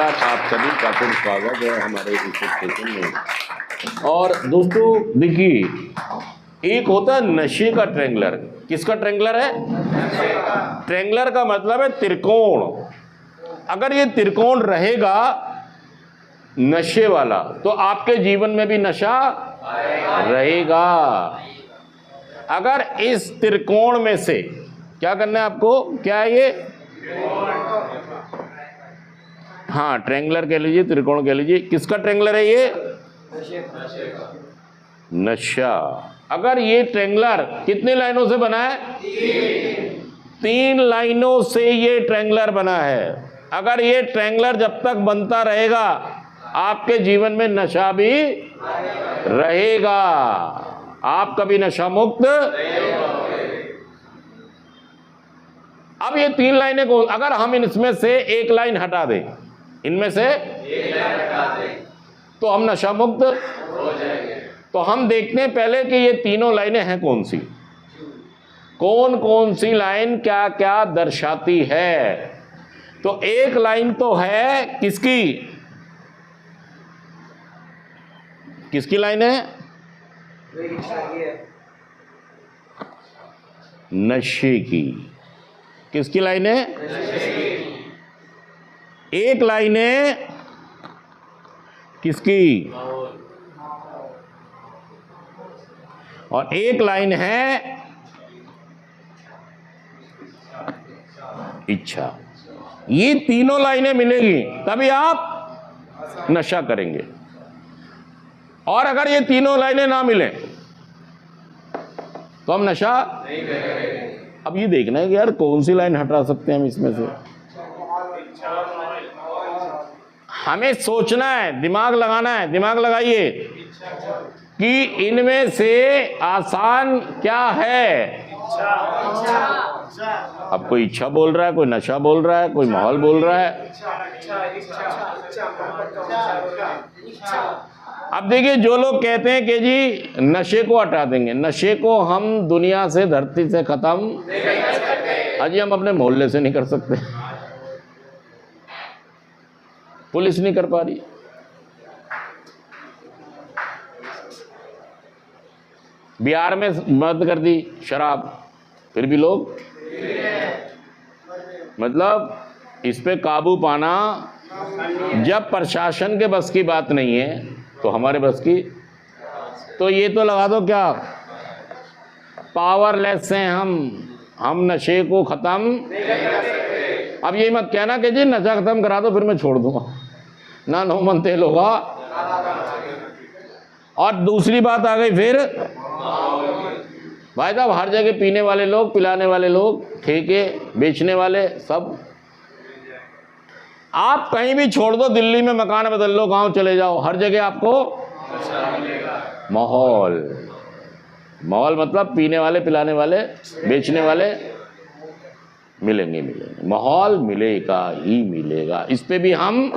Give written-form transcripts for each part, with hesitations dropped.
नमस्कार, आप सभी का फिर स्वागत है हमारे इस स्टेशन में। और दोस्तों देखिए, एक होता है नशे का ट्रेंगलर। किसका ट्रेंगलर है? ट्रेंगलर का मतलब है त्रिकोण। अगर ये त्रिकोण रहेगा नशे वाला तो आपके जीवन में भी नशा रहेगा। अगर इस त्रिकोण में से क्या करना है आपको? क्या है ये? हाँ, ट्रेंगलर कह लीजिए, त्रिकोण कह लीजिए। किसका ट्रेंगलर है ये? नशा। अगर ये ट्रेंगलर कितनी लाइनों से बना है? 3 लाइनों से ये ट्रेंगलर बना है। अगर ये ट्रेंगलर जब तक बनता रहेगा आपके जीवन में नशा भी रहेगा। आप कभी नशा मुक्त। अब ये 3 लाइनें को अगर हम इनमें से एक लाइन हटा दें, इनमें से एक लाइन हटा दें तो हम नशा मुक्त हो जाएंगे। तो हम देखते हैं पहले कि ये तीनों लाइनें हैं कौन सी, कौन कौन सी लाइन क्या क्या दर्शाती है। तो एक लाइन तो है किसकी? किसकी लाइन है? नशे की। किसकी लाइन है? एक लाइन है किसकी? और एक लाइन है इच्छा। ये तीनों लाइनें मिलेगी तभी आप नशा करेंगे। और अगर ये तीनों लाइनें ना मिले तो हम नशा नहीं करेंगे। अब ये देखना है कि यार कौन सी लाइन हटा सकते हैं हम इसमें से। हमें सोचना है, दिमाग लगाना है। दिमाग लगाइए कि इनमें से आसान क्या है। अब कोई इच्छा बोल रहा है, कोई नशा बोल रहा है, कोई माहौल बोल रहा है। अब देखिए, जो लोग कहते हैं कि जी नशे को हटा देंगे, नशे को हम दुनिया से, धरती से खत्म अजी हम अपने मोहल्ले से नहीं कर सकते, पुलिस नहीं कर पा रही। बिहार में बंद कर दी शराब, फिर भी लोग, मतलब इस पे काबू पाना जब प्रशासन के बस की बात नहीं है तो हमारे बस की। तो ये तो लगा दो क्या, पावरलेस हैं हम नशे को खत्म। अब ये मत कहना कि जी नशा खत्म करा दो फिर मैं छोड़ दूंगा, ना नो मन तेल होगा। और दूसरी बात आ गई फिर, भाई साहब हर जगह पीने वाले लोग, पिलाने वाले लोग, ठेके बेचने वाले सब। आप कहीं भी छोड़ दो, दिल्ली में मकान बदल लो, गांव चले जाओ, हर जगह आपको माहौल मतलब पीने वाले, पिलाने वाले, बेचने वाले मिलेंगे। माहौल मिलेगा ही मिलेगा। इस पे भी हम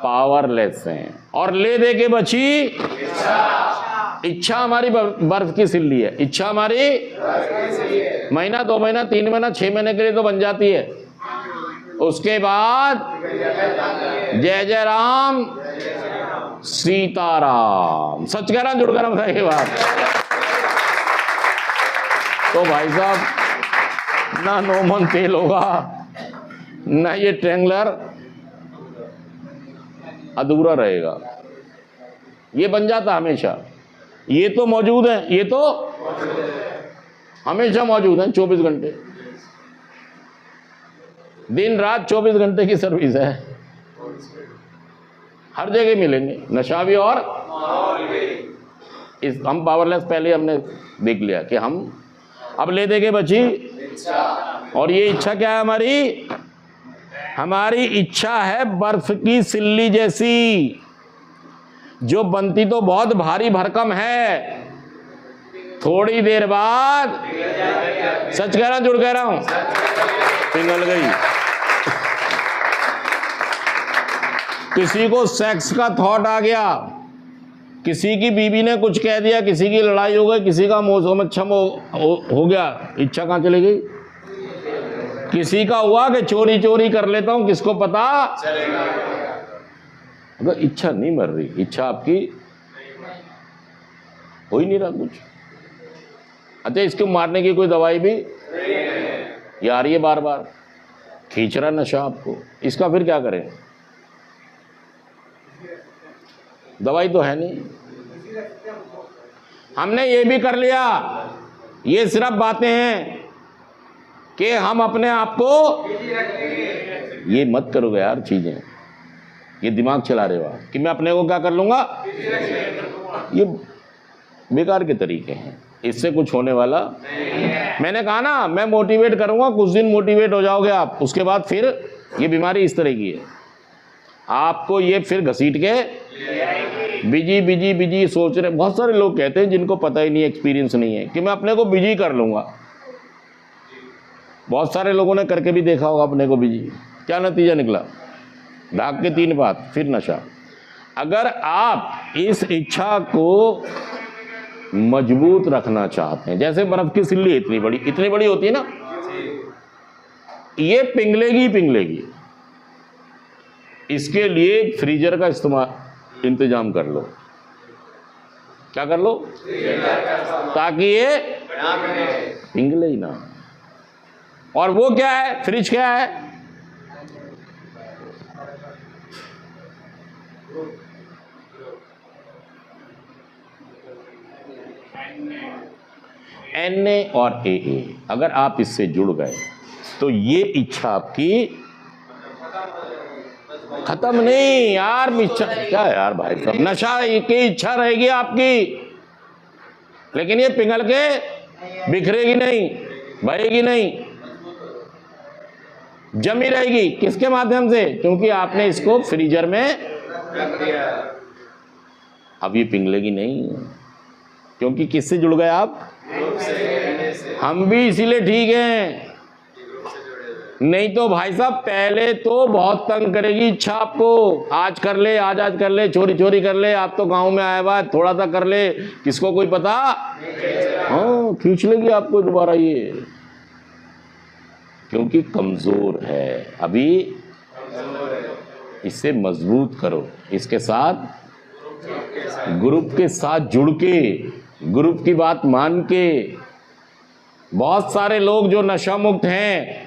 पावरलेस हैं। और ले दे के बची इच्छा हमारी बर्फ की सिल्ली है। इच्छा हमारी महीना, 2 महीना, 3 महीना, 6 महीने के लिए तो बन जाती है। उसके बाद जय जय राम सीताराम, सच कह रहा हूं, जुड़ कर हम ये बात। तो भाई साहब ना नो मन तेल होगा, ना ये ट्रेंगलर अधूरा रहेगा। ये बन जाता हमेशा। ये तो मौजूद है, ये तो हमेशा मौजूद है, 24 घंटे, दिन रात 24 घंटे की सर्विस है। हर जगह मिलेंगे नशा भी और इस हम पावरलेस पहले हमने देख लिया कि हम अब ले देंगे बची। और ये इच्छा क्या है हमारी? हमारी इच्छा है बर्फ की सिल्ली जैसी, जो बनती तो बहुत भारी भरकम है, थोड़ी देर बाद, सच कह रहा हूं, जुड़ कह रहा हूं, पिघल गई। किसी को सेक्स का थॉट आ गया, किसी की बीवी ने कुछ कह दिया, किसी की लड़ाई हो गई, किसी का मौसम अच्छा हो गया, इच्छा कहाँ चली गई? किसी का हुआ कि चोरी चोरी कर लेता हूं, किसको पता चलेगा। अगर इच्छा नहीं मर रही, इच्छा आपकी हो ही नहीं रहा कुछ। अच्छा, इसको मारने की कोई दवाई भी ये आ रही है, बार बार खींच रहा नशा आपको, इसका फिर क्या करें? दवाई तो है नहीं। हमने ये भी कर लिया, ये सिर्फ बातें हैं कि हम अपने आप को, ये मत करोगे यार चीजें, ये दिमाग चला रहे हो आप कि मैं अपने को क्या कर लूंगा, ये बेकार के तरीके हैं, इससे कुछ होने वाला मैंने कहा ना, मैं मोटिवेट करूंगा, कुछ दिन मोटिवेट हो जाओगे आप, उसके बाद फिर ये बीमारी इस तरह की है, आपको ये फिर घसीट के बिजी बिजी बिजी सोच रहे। बहुत सारे लोग कहते हैं जिनको पता ही नहीं, एक्सपीरियंस नहीं है, कि मैं अपने को बिजी कर लूंगा। बहुत सारे लोगों ने करके भी देखा होगा अपने को बिजी, क्या नतीजा निकला? भाग के 3 बात, फिर नशा। अगर आप इस इच्छा को मजबूत रखना चाहते हैं, जैसे बर्फ की सिल्ली इतनी बड़ी होती है ना, ये पिघलेगी पिघलेगी, इसके लिए फ्रीजर का इंतजाम कर लो। क्या कर लो? ताकि ये पिघले ही ना। और वो क्या है? फ्रिज क्या है? Na और AA, अगर आप इससे जुड़ गए तो ये इच्छा आपकी खत्म नहीं यार। इच्छा क्या है यार भाई साहब, नशा की इच्छा रहेगी आपकी, लेकिन ये पिघल के बिखरेगी नहीं, बहेगी नहीं, जमी रहेगी। किसके माध्यम से? क्योंकि आपने इसको फ्रीजर में रख दिया। अब ये पिघलेगी नहीं, क्योंकि किससे जुड़ गए आप? हम भी इसीलिए ठीक हैं, नहीं तो भाई साहब पहले तो बहुत तंग करेगी इच्छा आपको। आज कर ले, आज कर ले, चोरी चोरी कर ले, आप तो गांव में आया हुआ है, थोड़ा सा कर ले, किसको कोई पता? हाँ, खींच लेगी आपको दोबारा ये, क्योंकि कमजोर है अभी। इससे मजबूत करो, इसके साथ ग्रुप के साथ जुड़ के, ग्रुप की बात मान के। बहुत सारे लोग जो नशा मुक्त हैं,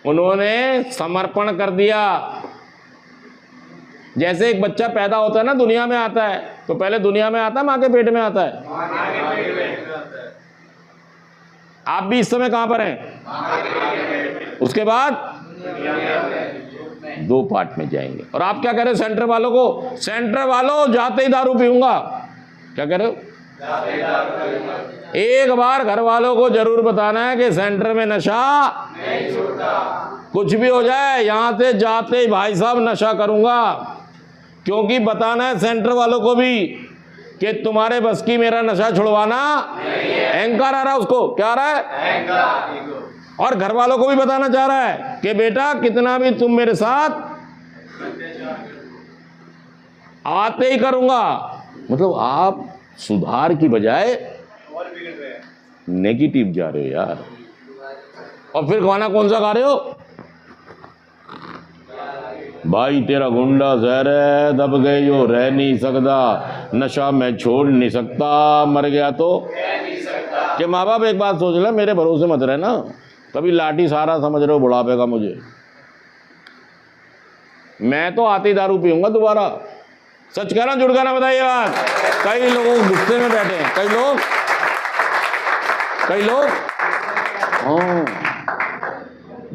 उन्होंने समर्पण कर दिया। जैसे एक बच्चा पैदा होता है ना, दुनिया में आता है, तो पहले दुनिया में आता है, माँ के पेट में आता है। आप भी इस समय कहां पर हैं? उसके बाद 2 पार्ट में जाएंगे। और आप क्या कह रहे हो सेंटर वालों को? सेंटर वालों, जाते ही दारू पीऊंगा। क्या कह रहे हो? एक बार घर वालों को जरूर बताना है कि सेंटर में नशा नहीं छूटता। कुछ भी हो जाए, यहां से जाते ही भाई साहब नशा करूंगा। क्योंकि बताना है सेंटर वालों को भी कि तुम्हारे बस की मेरा नशा छुड़वाना नहीं है। अहंकार आ रहा है उसको, क्या आ रहा है? अहंकार। और घर वालों को भी बताना चाह रहा है कि बेटा कितना भी तुम मेरे साथ आते ही करूंगा। मतलब आप सुधार की बजाय नेगेटिव जा रहे हो यार। और फिर खाना कौन सा खा रहे हो? भाई तेरा गुंडा जहर है, दब गए जो रह नहीं सकता, नशा मैं छोड़ नहीं सकता, मर गया तो कि माँ बाप एक बात सोच ले, मेरे भरोसे मत रहना, कभी लाठी सहारा समझ रहे हो बुढ़ापे का मुझे। मैं तो आते ही दारू पीऊंगा दोबारा। सच कहना जुड़ कहना? बताइए बात। कई लोगों गुस्से में बैठे हैं, कई लोग हाँ,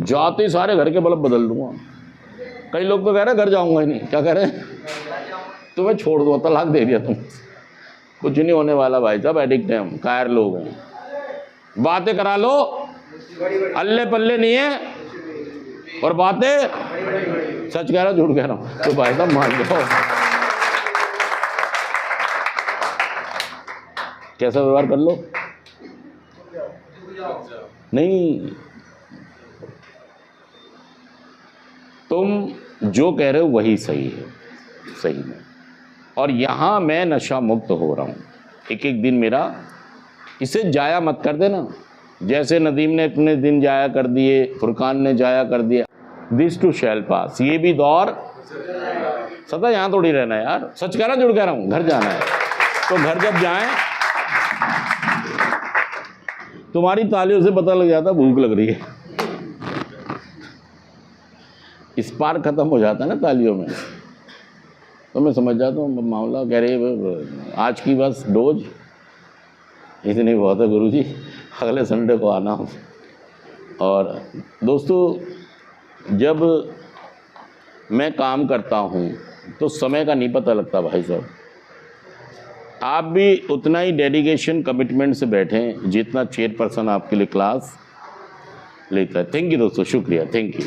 जाते ही सारे घर के बल्ब बदल दूंगा। कई लोग तो कह रहे घर जाऊंगा ही नहीं। क्या कह रहे हैं? तुम्हें छोड़ दो, तलाक दे दिया तुम। कुछ नहीं होने वाला भाई साहब, एडिक्ट हैं हम, कायर लोग हैं। बातें करा लो, अल्ले पल्ले नहीं है, और बातें सच कह रहा हूं झूठ कह रहा हूं, तो भाई साहब मान जाओ। कैसा व्यवहार कर लो? नहीं, तुम जो कह रहे हो वही सही है, सही में। और यहां मैं नशा मुक्त हो रहा हूं, एक एक दिन मेरा। इसे जाया मत कर देना, जैसे नदीम ने अपने दिन जाया कर दिए, फुरकान ने जाया कर दिया, दिस टू शैल पास, ये भी दौर सदा, यहाँ थोड़ी रहना है यार, सच कह रहा जुड़ कह रहा हूँ, घर जाना है। तो घर जब जाएं, तुम्हारी तालियों से पता लग जाता भूख लग रही है, स्पार्क खत्म हो जाता है ना तालियों में, तो मैं समझ जाता हूँ मामला, कह रही आज की बस डोज इतनी बहुत है गुरुजी, अगले संडे को आना हो। और दोस्तों, जब मैं काम करता हूँ तो समय का नहीं पता लगता भाई साहब। आप भी उतना ही डेडिकेशन कमिटमेंट से बैठें जितना चेयरपर्सन आपके लिए क्लास लेता है। थैंक यू दोस्तों, शुक्रिया, थैंक यू।